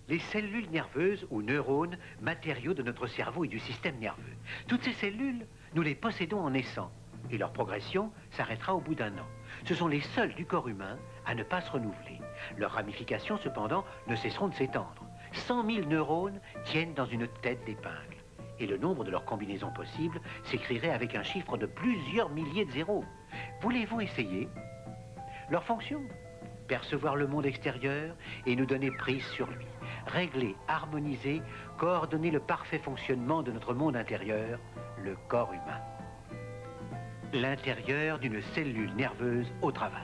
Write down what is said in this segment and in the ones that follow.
Les cellules nerveuses ou neurones, matériaux de notre cerveau et du système nerveux. Toutes ces cellules, nous les possédons en naissant. Et leur progression s'arrêtera au bout d'un an. Ce sont les seuls du corps humain à ne pas se renouveler. Leurs ramifications, cependant, ne cesseront de s'étendre. 100 000 neurones tiennent dans une tête d'épingle. Et le nombre de leurs combinaisons possibles s'écrirait avec un chiffre de plusieurs milliers de zéros. Voulez-vous essayer? Leur fonction? Percevoir le monde extérieur et nous donner prise sur lui. Régler, harmoniser, coordonner le parfait fonctionnement de notre monde intérieur, le corps humain. L'intérieur d'une cellule nerveuse au travail.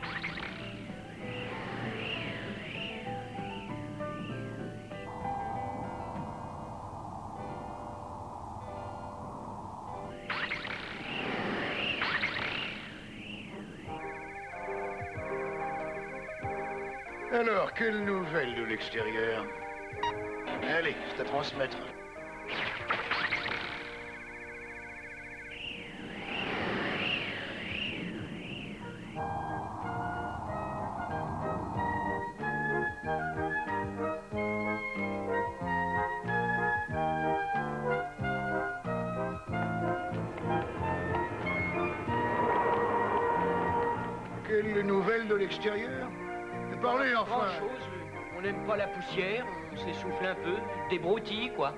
Alors, quelle nouvelle de l'extérieur? Allez, c'est à transmettre. Quelle nouvelle de l'extérieur? Parlez enfin. Grand-chose. On n'aime pas la poussière, on s'essouffle un peu, des broutilles, quoi.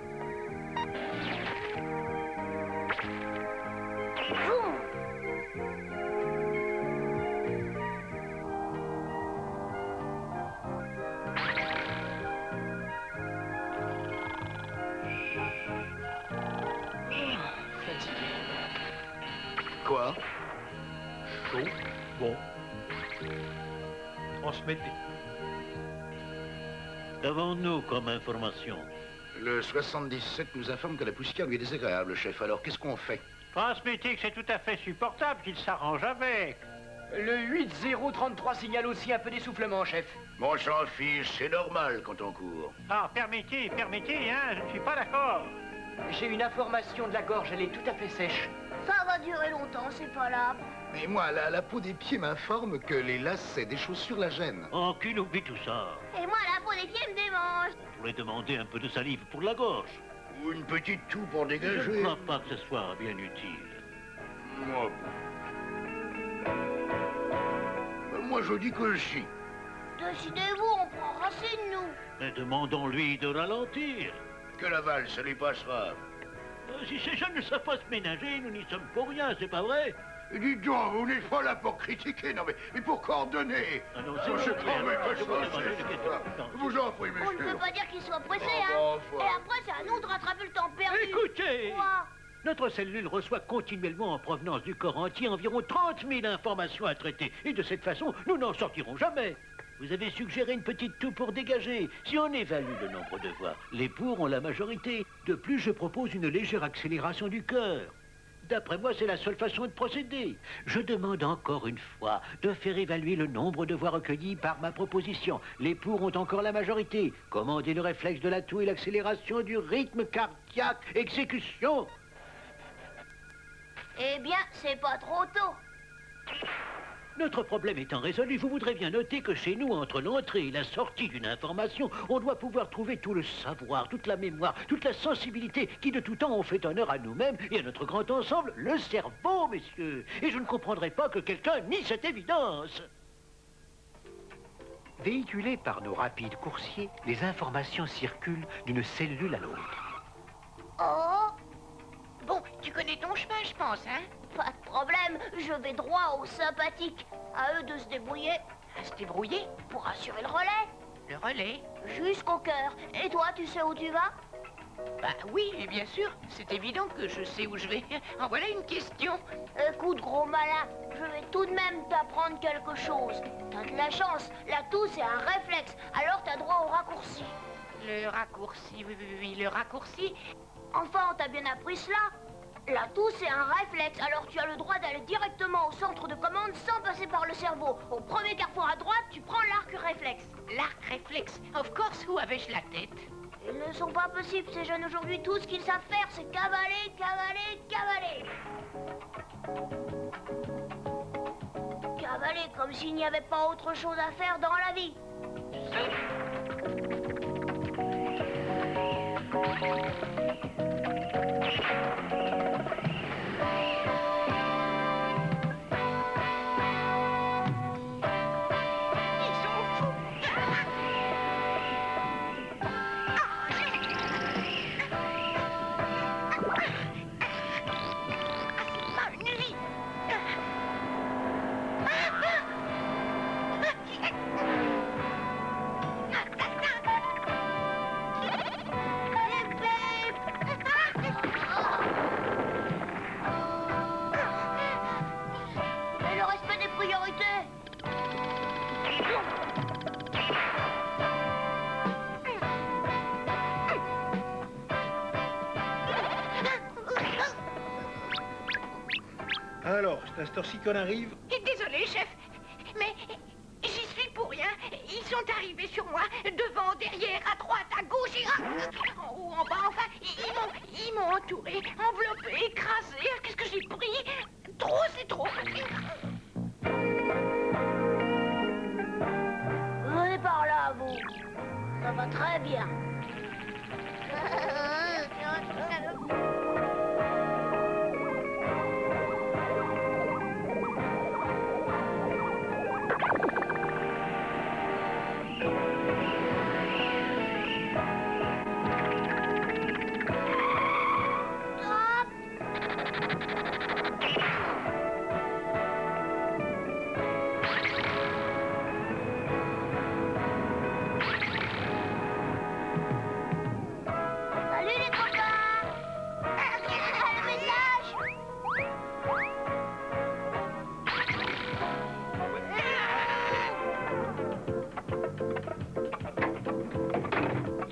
Fatigué. Quoi? Chaud. Bon. Transmettez. Qu'avons-nous comme information? Le 77 nous informe que la poussière lui est désagréable, chef. Alors, qu'est-ce qu'on fait? Transmettez que c'est tout à fait supportable, qu'il s'arrange avec. Le 8033 signale aussi un peu d'essoufflement, chef. Bon, s'en fiche, c'est normal quand on court. Ah, permettez, hein, je ne suis pas d'accord. J'ai une information de la gorge, elle est tout à fait sèche. Ça va durer longtemps, c'est pas là. Mais moi, la peau des pieds m'informe que les lacets des chaussures la gênent. Oh, qu'il oublie tout ça. Et moi, la peau des pieds me démange. On pourrait demander un peu de salive pour la gorge. Ou une petite toux pour Je dégager. ne crois pas que ce soit bien utile. Moi, je dis que si. Décidez-vous, on prend racine, nous. Mais demandons-lui de ralentir. Que la valse, ça lui passera. Si ces jeunes ne savent pas se ménager, nous n'y sommes pour rien, c'est pas vrai? Et dites donc, vous n'êtes pas là pour critiquer, non mais pour coordonner. Ah non, Je c'est prends mes je vous demande Je vous en prie, On ne monsieur. peut pas dire qu'il soit pressé, Oh, hein. bon, enfin. Et après, c'est à nous de rattraper le temps perdu. Écoutez! Quoi? Notre cellule reçoit continuellement en provenance du corps entier environ 30 000 informations à traiter. Et de cette façon, nous n'en sortirons jamais. Vous avez suggéré une petite toux pour dégager. Si on évalue le nombre de voix, les pour ont la majorité. De plus, je propose une légère accélération du cœur. D'après moi, c'est la seule façon de procéder. Je demande encore une fois de faire évaluer le nombre de voix recueillies par ma proposition. Les pour ont encore la majorité. Commandez le réflexe de la toux et l'accélération du rythme cardiaque. Exécution. Eh bien, c'est pas trop tôt. Notre problème étant résolu, vous voudrez bien noter que chez nous, entre l'entrée et la sortie d'une information, on doit pouvoir trouver tout le savoir, toute la mémoire, toute la sensibilité qui de tout temps ont fait honneur à nous-mêmes et à notre grand ensemble, le cerveau, messieurs. Et je ne comprendrai pas que quelqu'un nie cette évidence. Véhiculées par nos rapides coursiers, les informations circulent d'une cellule à l'autre. Oh, Bon, tu connais ton chemin, je pense, hein? pas de problème, je vais droit aux sympathiques. À eux de se débrouiller À se débrouiller. pour assurer le relais. Le relais. Jusqu'au cœur. Et toi, tu sais où tu vas? Bah oui, bien sûr. C'est évident que je sais où je vais. En voilà une question. Écoute, gros malin, je vais tout de même t'apprendre quelque chose. T'as de la chance, la toux c'est un réflexe, alors t'as droit au raccourci. Le raccourci, oui, le raccourci. Enfin, on t'a bien appris cela. La toux c'est un réflexe, alors tu as le droit d'aller directement au centre de commande sans passer par le cerveau. Au premier carrefour à droite, tu prends l'arc réflexe. L'arc réflexe. Of course, où avais-je la tête? Ils ne sont pas possibles, ces jeunes aujourd'hui. Tout ce qu'ils savent faire, c'est cavaler, cavaler, cavaler. Cavaler comme s'il n'y avait pas autre chose à faire dans la vie. Ils sont fous. C'est pas une vie. Et le respect des priorités. Alors, c'est à cette heure-ci qu'on arrive? Désolé, chef, mais j'y suis pour rien. Ils sont arrivés sur moi, devant, derrière, à droite, à gauche, en haut, en bas, enfin, ils m'ont entouré, enveloppé, écrasé. Qu'est-ce que j'ai pris? Trop, c'est trop. Venez par là, vous. Ça va très bien. Salut les copains. Le message.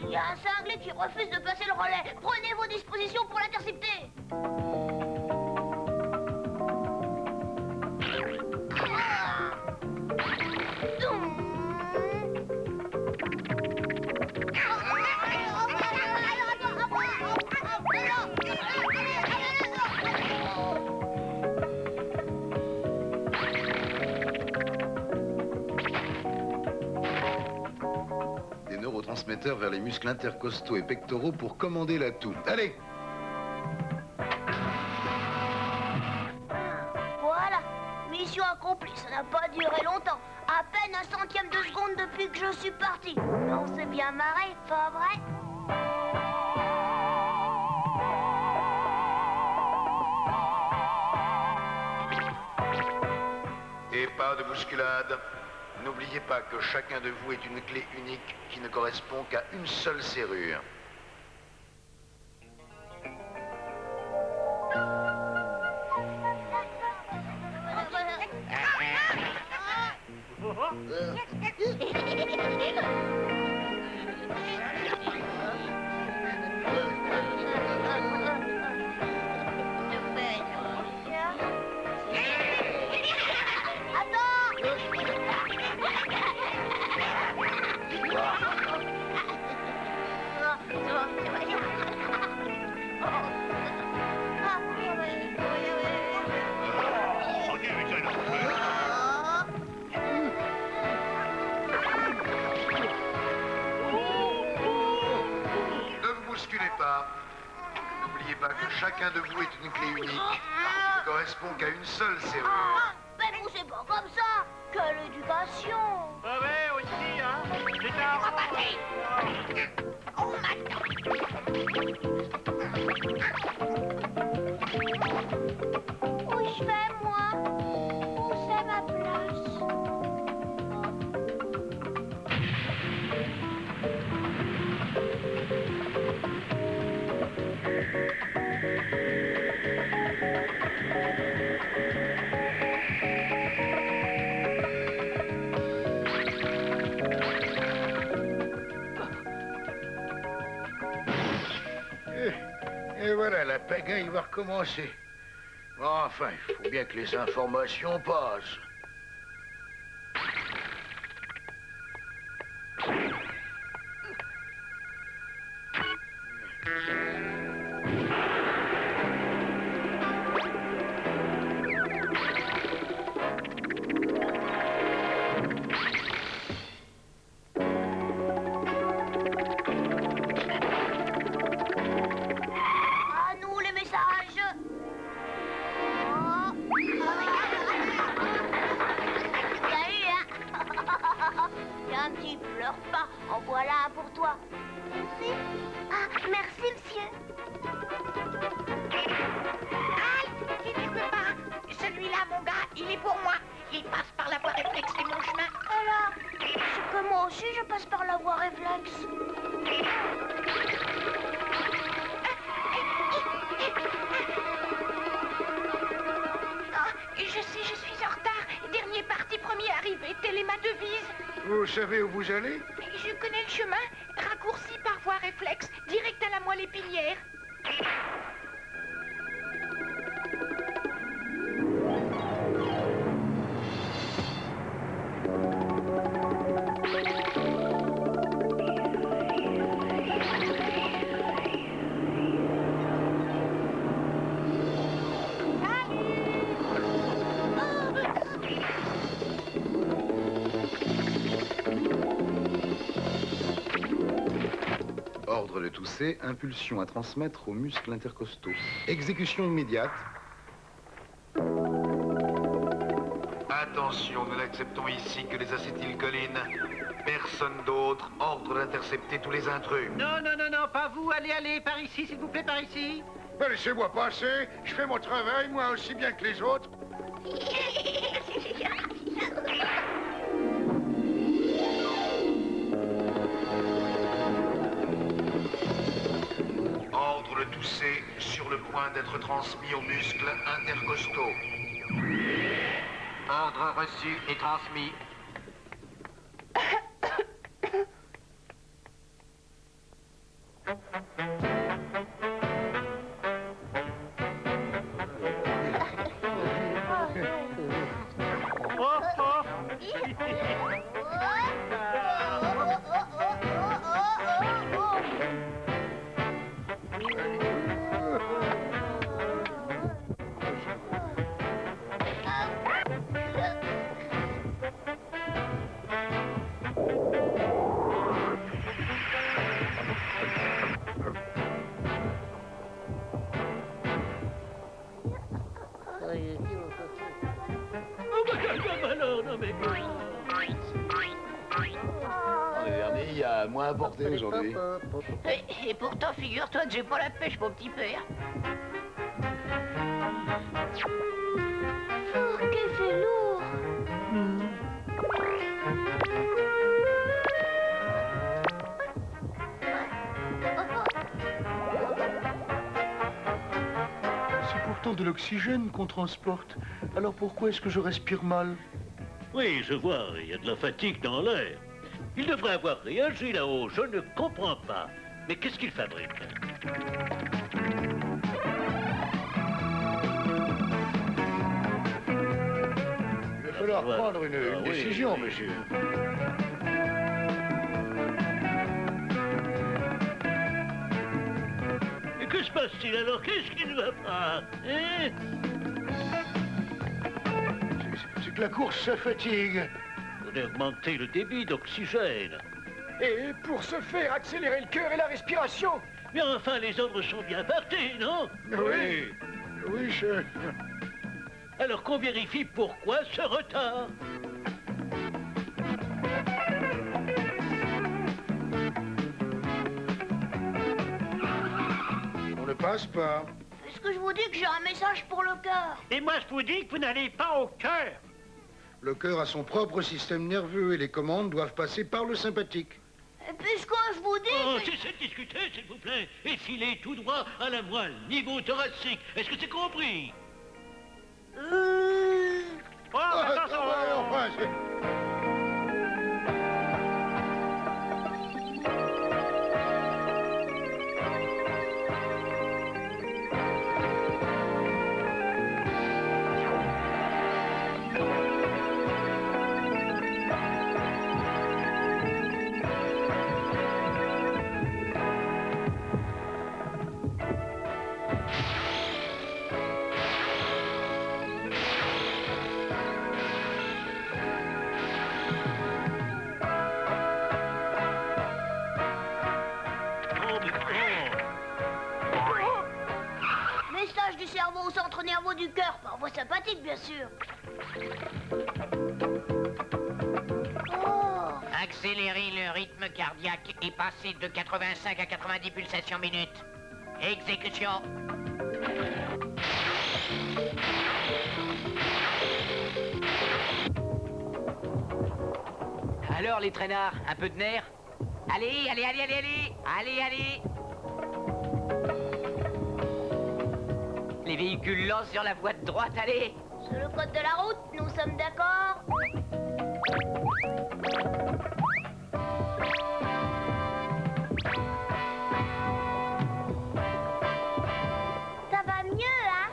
Il y a un cinglé qui refuse de passer le relais. Prenez vos dispositions pour l'intercepter. Des neurotransmetteurs vers les muscles intercostaux et pectoraux pour commander la toux. Allez! Voilà, mission accomplie, ça n'a pas duré longtemps. À peine un centième de seconde depuis que je suis parti. Mais on s'est bien marré, pas vrai? Et pas de bousculade. N'oubliez pas que chacun de vous est une clé unique qui ne correspond qu'à une seule serrure. Ne vous bousculez pas. N'oubliez pas que chacun de vous est une clé unique qui ne correspond qu'à une seule serrure. Ah, mais vous, c'est pas comme ça. Quelle éducation. Ah ouais, aussi, hein. C'est un On m'attend. Où je vais, moi? Où c'est ma place? Et voilà, la pagaille va recommencer. Enfin, il faut bien que les informations passent. lundi, pleure pas. En voilà un pour toi. Merci. Ah, merci, monsieur. Aïe, il ne peut pas. Celui-là, mon gars, il est pour moi. Il passe par la voie réflexe de mon chemin. Voilà. C'est que moi aussi, je passe par la voie réflexe. Je sais, je suis en retard. Dernier parti, premier arrivé. Telle est ma devise. Vous savez où vous allez? Je connais le chemin. Raccourci par voie réflexe. Direct à la moelle épinière. Ordre de tousser, impulsion à transmettre aux muscles intercostaux. Exécution immédiate. Attention, nous n'acceptons ici que les acétylcholines. Personne d'autre. Ordre d'intercepter tous les intrus. Non, non, non, non, pas vous. Allez, allez, par ici, s'il vous plaît, par ici. Laissez-moi passer. Je fais mon travail, moi aussi bien que les autres. Ordre de tousser sur le point d'être transmis aux muscles intercostaux. Ordre reçu et transmis. Oh, oh. Alors, non mais... Regardez, il y a moins à porter aujourd'hui. Et pourtant, figure-toi que j'ai pas la pêche, mon petit père. Oh, que c'est lourd. C'est pourtant de l'oxygène qu'on transporte. Alors pourquoi est-ce que je respire mal? Oui, je vois, il y a de la fatigue dans l'air. Il devrait avoir réagi là-haut, je ne comprends pas. Mais qu'est-ce qu'il fabrique? Il va falloir prendre une décision, monsieur. Et que se passe-t-il alors? Qu'est-ce qui ne va pas? Hein? C'est que la course, ça fatigue. On a augmenté le débit d'oxygène. Et pour ce faire, accélérer le cœur et la respiration. Mais enfin, les ordres sont bien partis, non? Oui. Oui, chef. Alors qu'on vérifie pourquoi ce retard. On ne passe pas. Est-ce que je vous dis que j'ai un message pour le cœur? Et moi, je vous dis que vous n'allez pas au cœur. Le cœur a son propre système nerveux et les commandes doivent passer par le sympathique. Et puisque je vous dis... Oh, que- cessez de discuter, s'il vous plaît, et filez tout droit à la moelle, niveau thoracique. Est-ce que c'est compris? Oh, attention. Enfin, c'est... Oh, mais Message du cerveau au centre nerveux du cœur, par voie sympathique, bien sûr. Oh, Accélérez le rythme cardiaque et passez de 85 à 90 pulsations minutes. Exécution. Alors, les traînards, un peu de nerfs? Allez, allez, allez, allez, allez. Allez, allez. Les véhicules lancent sur la voie de droite, allez! C'est le code de la route, nous sommes d'accord. Ça va mieux, hein?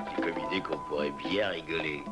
J'ai comme idée qu'on pourrait bien rigoler.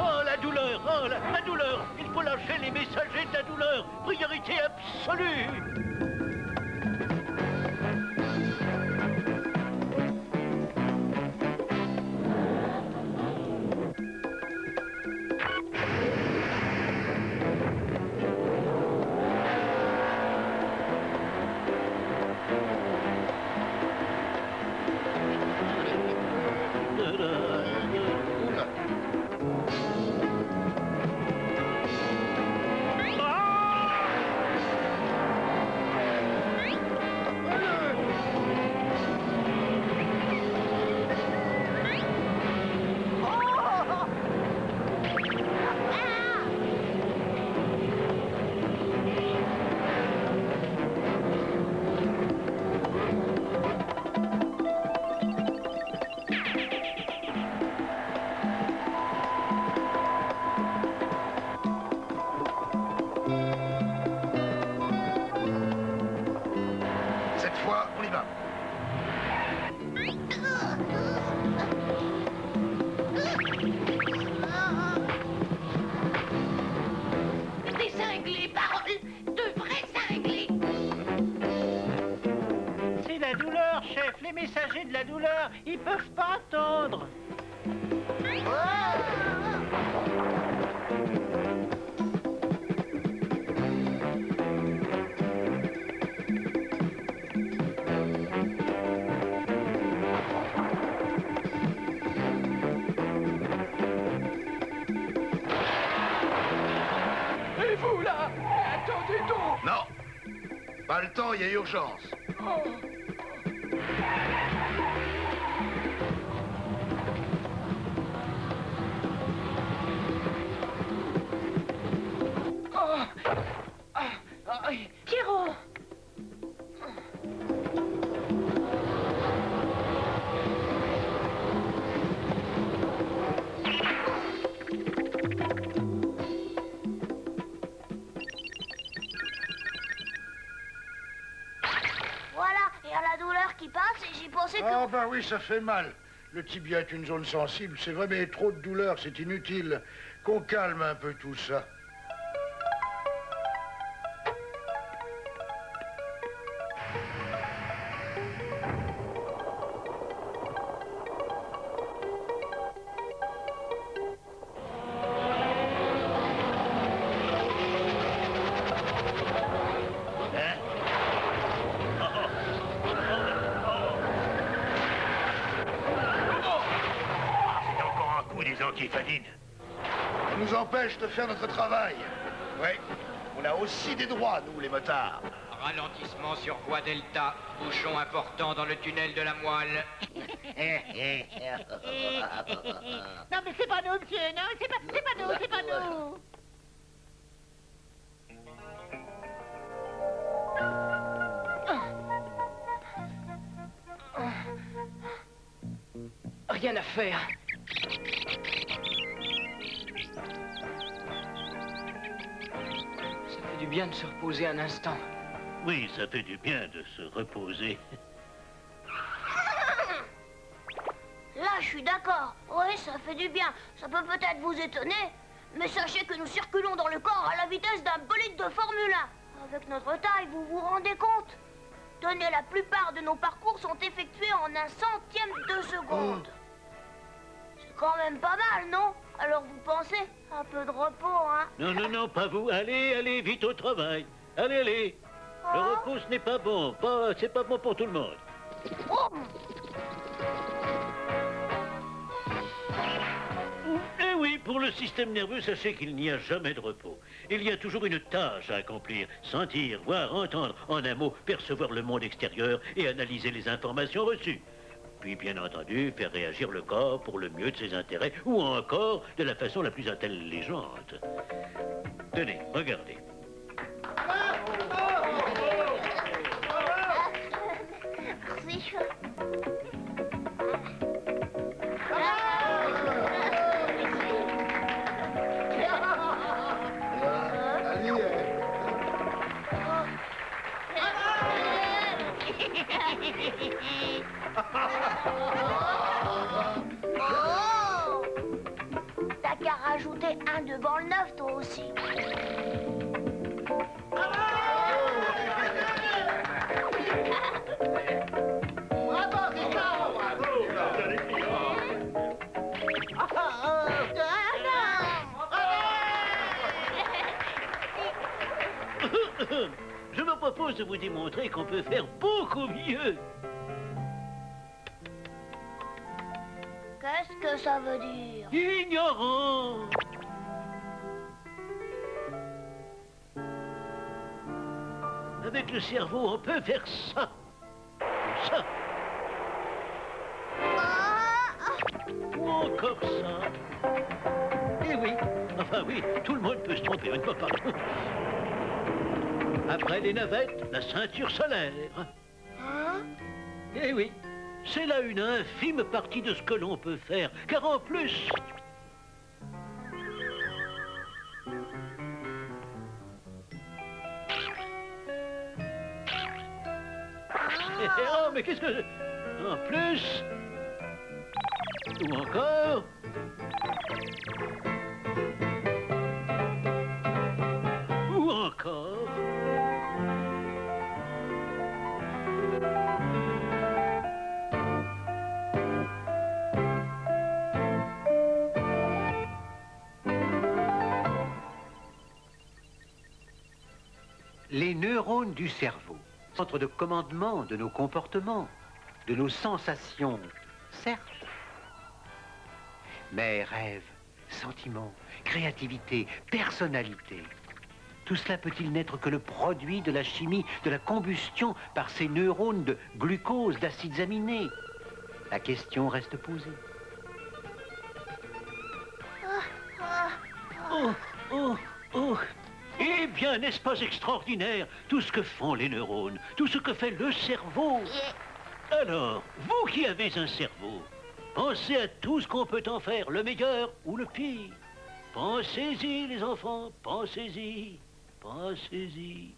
Oh, la douleur! Oh, la douleur! Il faut lâcher les messagers de la douleur! Priorité absolue! Cette fois, on y va. Des cinglés, parole de vrais cinglés. C'est la douleur, chef. Les messagers de la douleur, ils peuvent pas attendre. Et vous, là? Attendez donc! Non. Pas le temps, il y a urgence. Pierrot. Voilà, il y a la douleur qui passe et j'y pensais que... Ah bah oui, ça fait mal. Le tibia est une zone sensible, c'est vrai, mais trop de douleur, c'est inutile. Qu'on calme un peu tout ça. C'est encore un coup des antiphadines. Ça nous empêche de faire notre travail. Ouais, on a aussi des droits, nous, les motards. Ralentissement sur voie Delta. Bouchon important dans le tunnel de la moelle. Non, mais c'est pas nous, monsieur. Non, c'est pas nous, c'est pas nous. rien à faire. Ça fait du bien de se reposer un instant. Oui, ça fait du bien de se reposer. Là, je suis d'accord. Oui, ça fait du bien. Ça peut peut-être vous étonner, mais sachez que nous circulons dans le corps à la vitesse d'un bolide de Formule 1. Avec notre taille, vous vous rendez compte? Tenez, la plupart de nos parcours sont effectués en 1/100e de seconde. C'est quand même pas mal, non? Alors vous pensez? Un peu de repos, hein? Non, non, non, pas vous. Allez, allez, vite au travail. Allez, allez. Le repos, ce n'est pas bon. C'est pas bon pour tout le monde. Oh! Eh oui, pour le système nerveux, sachez qu'il n'y a jamais de repos. Il y a toujours une tâche à accomplir. Sentir, voir, entendre, en un mot, percevoir le monde extérieur et analyser les informations reçues. Puis, bien entendu, faire réagir le corps pour le mieux de ses intérêts ou encore de la façon la plus intelligente. Tenez, regardez. Merci. Oh! T'as qu'à rajouter un devant le 9, toi aussi. Je me propose de vous démontrer qu'on peut faire beaucoup mieux. Qu'est-ce que ça veut dire? Ignorant. Avec le cerveau, on peut faire ça. Ou ça. Ou encore ça. Eh oui. Enfin oui, tout le monde peut se tromper une fois par contre. Après les navettes, la ceinture solaire. Hein? Eh oui, c'est là une infime partie de ce que l'on peut faire, car en plus... Oh, mais qu'est-ce que... En plus... Ou encore... Ou encore... Les neurones du cerveau, centre de commandement de nos comportements, de nos sensations, certes. Mais rêves, sentiments, créativité, personnalité, tout cela peut-il n'être que le produit de la chimie, de la combustion par ces neurones de glucose, d'acides aminés? La question reste posée. Oh, oh, oh. Eh bien, n'est-ce pas extraordinaire, tout ce que font les neurones, tout ce que fait le cerveau? Alors, vous qui avez un cerveau, pensez à tout ce qu'on peut en faire, le meilleur ou le pire. Pensez-y, les enfants, pensez-y, pensez-y.